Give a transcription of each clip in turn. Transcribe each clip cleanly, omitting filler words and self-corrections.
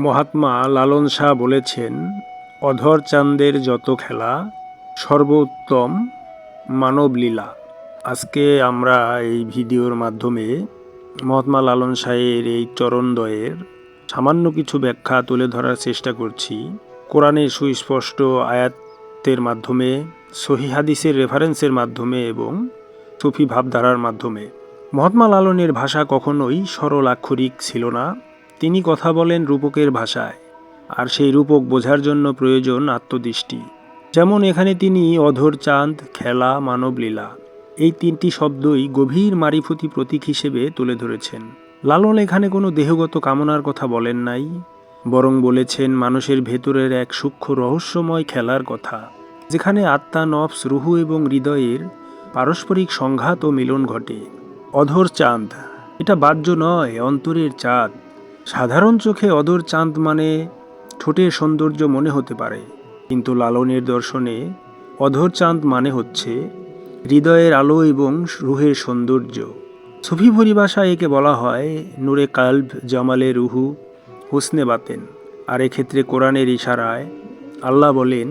মহাত্মা লালন শাহ বলেছেন, অধর চাঁদের যত খেলা সর্বোত্তম মানবলীলা। আজকে আমরা এই ভিডিওর মাধ্যমে মহাত্মা লালন শাহের এই চরণদ্বয়ের সামান্য কিছু ব্যাখ্যা তুলে ধরার চেষ্টা করছি। কোরআনের সুস্পষ্ট আয়াতের মাধ্যমে, সহি হাদিসের রেফারেন্সের মাধ্যমে এবং সুফি ভাবধারার মাধ্যমে। মহাত্মা লালনের ভাষা কখনোই সরল আক্ষরিক ছিল না। তিনি কথা বলেন রূপকের ভাষায়, আর সেই রূপক বোঝার জন্য প্রয়োজন আত্মদৃষ্টি। যেমন এখানে তিনি অধর চাঁদ, খেলা, মানবলীলা এই তিনটি শব্দই গভীর মারিফতি প্রতীক হিসেবে তুলে ধরেছেন। লালন এখানে কোনো দেহগত কামনার কথা বলেন নাই, বরং বলেছেন মানুষের ভেতরের এক সূক্ষ্ম রহস্যময় খেলার কথা, যেখানে আত্মা, নফস, রুহু এবং হৃদয়ের পারস্পরিক সংঘাত ও মিলন ঘটে। অধর চাঁদ এটা বাহ্য নয়, অন্তরের চাঁদ। সাধারণ চোখে অধর চাঁদ মানে ঠোঁটের সৌন্দর্য মনে হতে পারে, কিন্তু লালনের দর্শনে অধর চাঁদ মানে হচ্ছে হৃদয়ের আলো এবং রুহের সৌন্দর্য। সুফি পরিভাষায় একে বলা হয় নূরে কালব, জামালে রুহু, হুসনে বাতেন। আর এক্ষেত্রে কোরআনের ইশারায় আল্লাহ বলেন,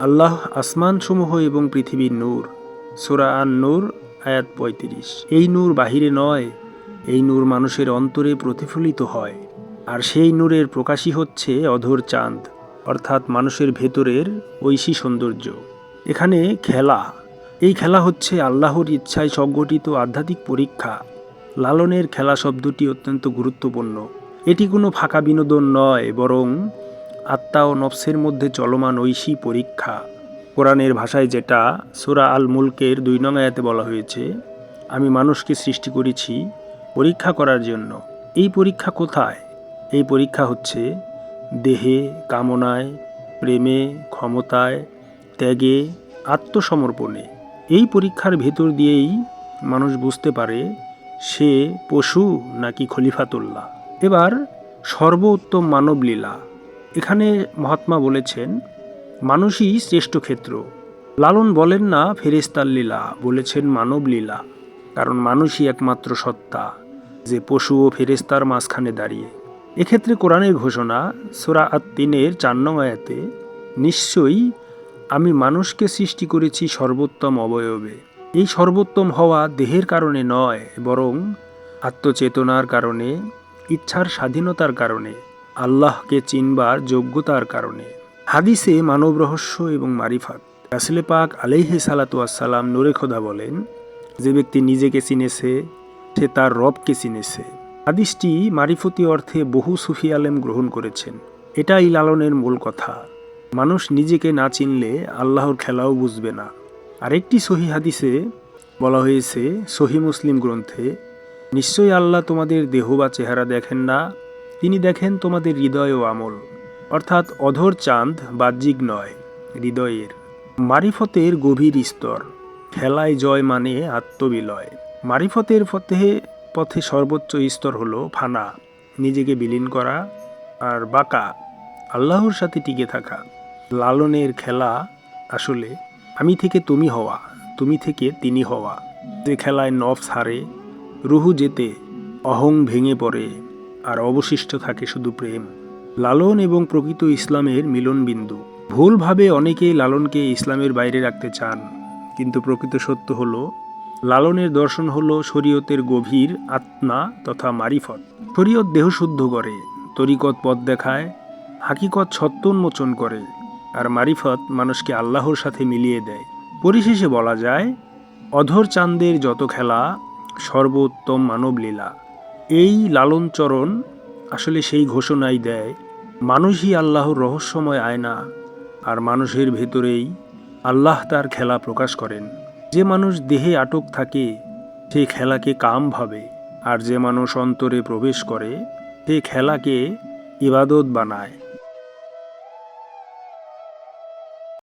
আল্লাহ আসমানসমূহ এবং পৃথিবীর নূর। সূরা আন-নূর আয়াত ৩৫। এই নূর বাহিরে নয়, এই নূর মানুষের অন্তরে প্রতিফলিত হয়, আর সেই নূরের প্রকাশই হচ্ছে অধর চাঁদ, অর্থাৎ মানুষের ভেতরের ঐশী সৌন্দর্য। এখানে খেলা, এই খেলা হচ্ছে আল্লাহর ইচ্ছায় সংগঠিত আধ্যাত্মিক পরীক্ষা। লালনের খেলা শব্দটি অত্যন্ত গুরুত্বপূর্ণ। এটি কোনো ফাঁকা বিনোদন নয়, বরং আত্মা ও নফসের মধ্যে চলমান ঐশী পরীক্ষা। কোরআনের ভাষায় যেটা সূরা আল মুলকের ২ নং আয়াতে বলা হয়েছে, আমি মানুষকে সৃষ্টি করেছি পরীক্ষা করার জন্য। এই পরীক্ষা কোথায়? এই পরীক্ষা হচ্ছে দেহে, কামনায়, প্রেমে, ক্ষমতায়, ত্যাগে, আত্মসমর্পণে। এই পরীক্ষার ভেতর দিয়েই মানুষ বুঝতে পারে সে পশু নাকি খলিফাতুল্লাহ। এবার সর্বোত্তম মানবলীলা। এখানে মহাত্মা বলেছেন মানুষই শ্রেষ্ঠ ক্ষেত্র। লালন বলেন না ফেরেশতার লীলা, বলেছেন মানবলীলা, কারণ মানুষই একমাত্র সত্তা যে পশু ও ফেরেশতার মাঝখানে দাঁড়িয়ে। এক্ষেত্রে কোরআনের ঘোষণা সূরা আত-তিনের ৪ নং আয়াতে, নিশ্চয়ই আমি মানুষকে সৃষ্টি করেছি সর্বোত্তম অবয়বে। এই সর্বোত্তম হওয়া দেহের কারণে নয়, বরং আত্মচেতনার কারণে, ইচ্ছার স্বাধীনতার কারণে, আল্লাহকে চিনবার যোগ্যতার কারণে। হাদিসে মানব রহস্য এবং মারিফাত। রাসূল পাক আলাইহিস সালাতু ওয়াস সালাম নূরে খোদা বলেন, যে ব্যক্তি নিজেকে চিনেছে সে তার রবকে চিনেছে। হাদিসটি মারিফতি অর্থে বহু সুফি আলেম গ্রহণ করেছেন। এটাই লালনের মূল কথা। মানুষ নিজেকে না চিনলে আল্লাহর খেলাও বুঝবে না। আরেকটি সহি হাদিসে বলা হয়েছে, সহি মুসলিম গ্রন্থে, নিশ্চয়ই আল্লাহ তোমাদের দেহ বা চেহারা দেখেন না, তিনি দেখেন তোমাদের হৃদয় ও আমল। অর্থাৎ অধর চাঁদ বাহ্যিক নয়, হৃদয়ের। মারিফতের গভীর স্তর। খেলায় জয় মানে আত্মবিলয়। মারিফতের পথে সর্বোচ্চ স্তর হলো ফানা, নিজেকে বিলীন করা, আর বাকা, আল্লাহর সাথে টিকে থাকা। লালনের খেলা আসলে আমি থেকে তুমি হওয়া, তুমি থেকে তিনি হওয়া। যে খেলায় নফস হারে, রুহু যেতে, অহং ভেঙে পড়ে, আর অবশিষ্ট থাকে শুধু প্রেম। লালন এবং প্রকৃত ইসলামের মিলনবিন্দু। ভুলভাবে অনেকেই লালনকে ইসলামের বাইরে রাখতে চান, কিন্তু প্রকৃত সত্য হলো লালনের দর্শন হলো শরীয়তের গভীর আত্মা তথা মারিফত। শরীয়ত দেহ শুদ্ধ করে, তরিকত পথ দেখায়, হাকিকত সত্য উন্মোচন করে, আর মারিফত মানুষকে আল্লাহর সাথে মিলিয়ে দেয়। পরিশেষে বলা যায়, অধর চাঁদের যত খেলা সর্বোত্তম মানবলীলা। এই লালনচরণ আসলে সেই ঘোষণাই দেয়, মানুষই আল্লাহর রহস্যময় আয়না, আর মানুষের ভেতরেই আল্লাহ তার খেলা প্রকাশ করেন। যে মানুষ দেহে আটক থাকে সে খেলাকে কাম ভাবে, আর যে মানুষ অন্তরে প্রবেশ করে সে খেলাকে ইবাদত বানায়।